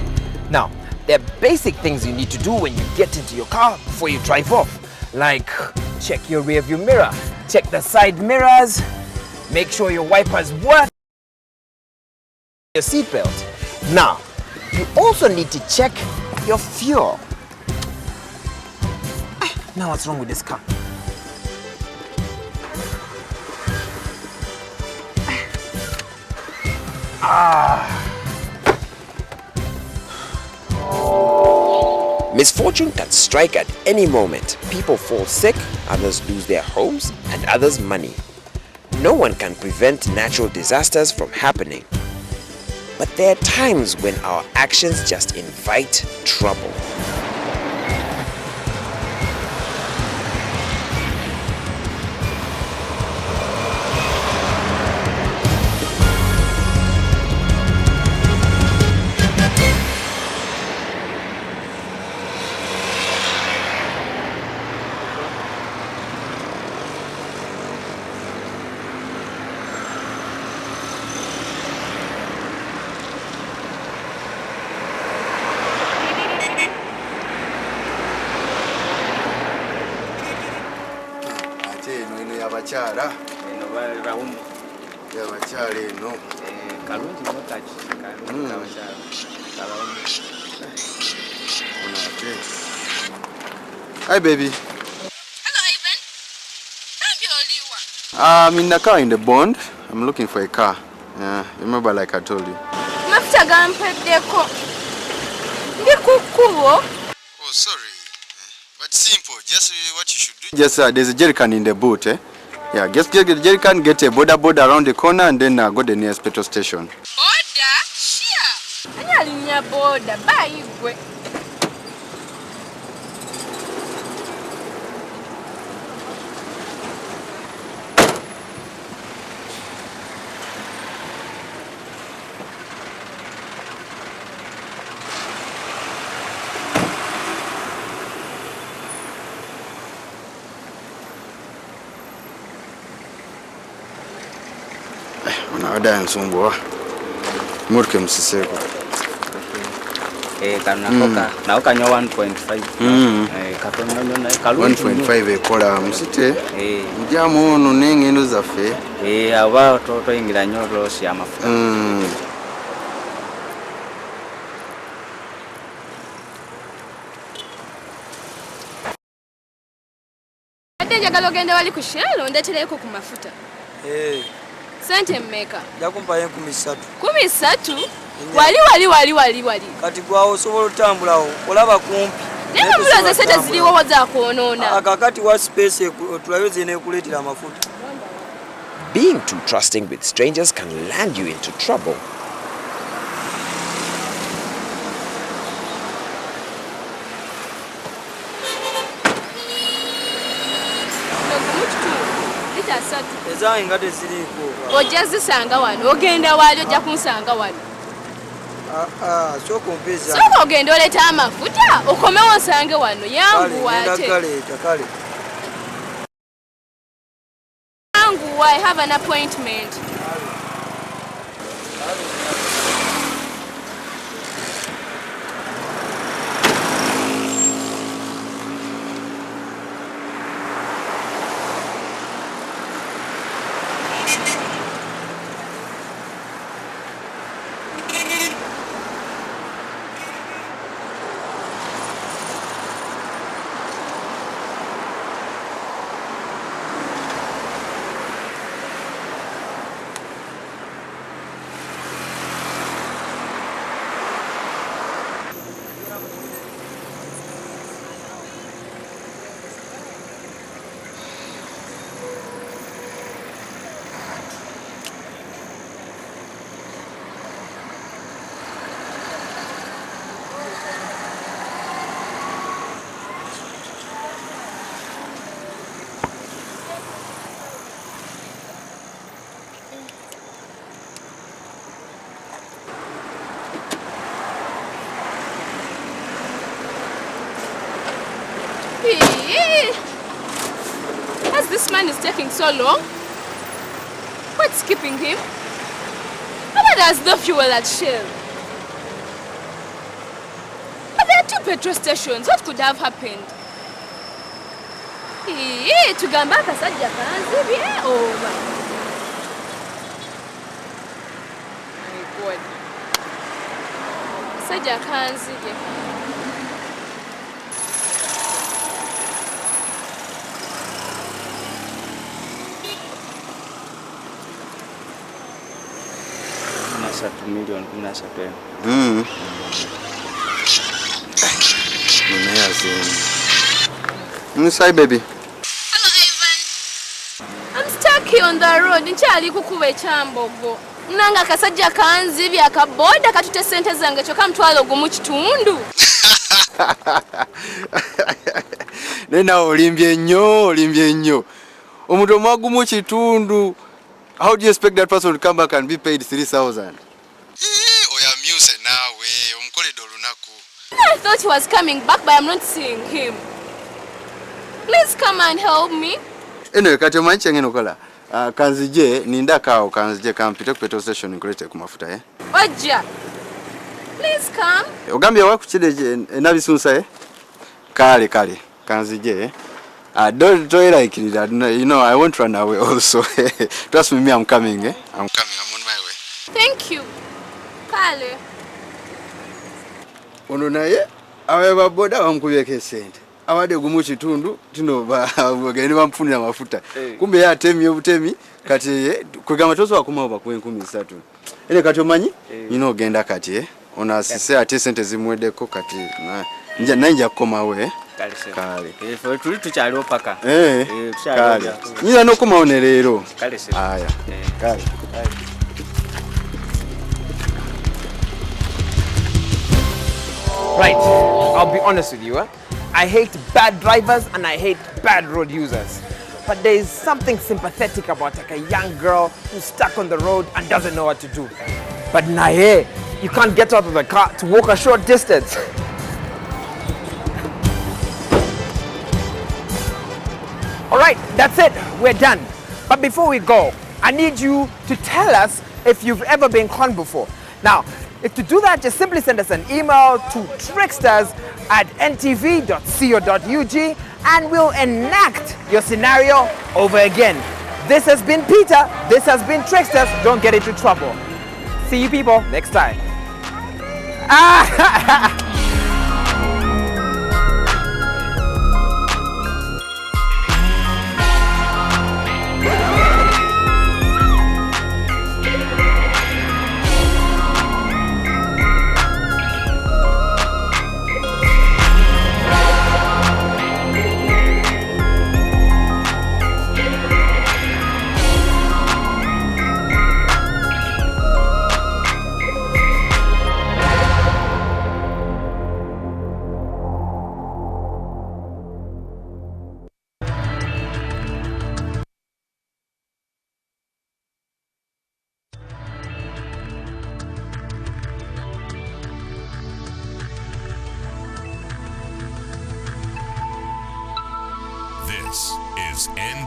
Now, there are basic things you need to do when you get into your car before you drive off. Like, check your rear view mirror, check the side mirrors, make sure your wipers work, your seatbelt. Now, you also need to check your fuel. Now, what's wrong with this car? Misfortune can strike at any moment. People fall sick, others lose their homes, and others money. No one can prevent natural disasters from happening. But there are times when our actions just invite trouble. Abakyala eno balawumu abakyala eno kalungi mokaki kalungi abakyala kalawumu. Hi baby. Hello Ivan. I'm in the car in the bond. I'm looking for a car. Remember like I told you. Mafuta gampeddeko. Ndi kukubo. Oh sorry. But simple. Just what you should do. Just there's a jerrycan in the boot, eh? Yeah, just get the jerrycan, get a boda around the corner, and then go to the nearest petrol station. Boda? Sure. Ani alinya boda? Bayigwe. Ada nsumbuwa murke msiseko kanakoka nawo kanywa 1.5 katono nyona kalungi 1.5 ekola msite mjamu ono nengendo zaffe aba toto ingira nyoro si amafuta Ate njagala ogende wali ku Shell ndetereko ku mafuta. Sente mmeka? Jakumpa 13. 13? Wali. Kati gwawo osobola otambulawo olaba kumpi. Nemo mulaze sente ziliwo waza kuonona. Akakati wa space tulayoze ne kuletira amafuta. Being too trusting with strangers can land you into trouble. Ezange ngate ziriko. Ojja zisanga wano, ogenda wali ojja kunsanga wano. Soko mpeza. Soko ogenda oleta amafuta, okomewo nsange wano, yangu wate. Kale. Yangu, I have an appointment. As this man is taking so long, what's keeping him? How does the fuel at Shell? But there are 2 petrol stations. What could have happened? Tugamba akasajja kanzibye oba. My God. Kasajja kanzibye. Million, Inside, baby. Hello, Ivan. I'm stuck here on the road. Nchali kukuba ekyambogo. Nanga kasajja kanzibye akaboda katute sente zange kyokka mtwalo gumu kitundu. Nena olimbye nnyo. Omuntu omwagumu kitundu. How do you expect that person to come back and be paid 3,000? I thought he was coming back, but I'm not seeing him. Please come and help me. Anyway, kati omanyi kyengenda okola. Kanzije ninda kawo kanzije kampite ku petrol station nkulete ku mafuta Ojja. Please come. Ogambye wa kuchide nabisunsa Kale kanzije don't like that. You know, I won't run away also. Trust me, I'm coming. I'm on my way. Thank you. Kale. Ono naye awe boda bamukubye sente. Awade gumu kitundu tino bagende bamfunira mafuta. Kumbe ya temi obutemi kati kwegamba tozo akuma ba ku 13. Ene kati omanyi you genda kati ona sise ate sente zimwedeko kati nanja koma we. Kale. Tuli tukyaliwo paka. Kale. Nyina nokumaone leero. Aya. Kale. Right, I'll be honest with you. I hate bad drivers and I hate bad road users. But there is something sympathetic about like a young girl who's stuck on the road and doesn't know what to do. But Naye, you can't get out of the car to walk a short distance. All right, that's it. We're done. But before we go, I need you to tell us if you've ever been conned before. Now, if to do that, just simply send us an email to tricksters@ntv.co.ug and we'll enact your scenario over again. This has been Peter. This has been Tricksters. Don't get into trouble. See you people next time. This is Ntv.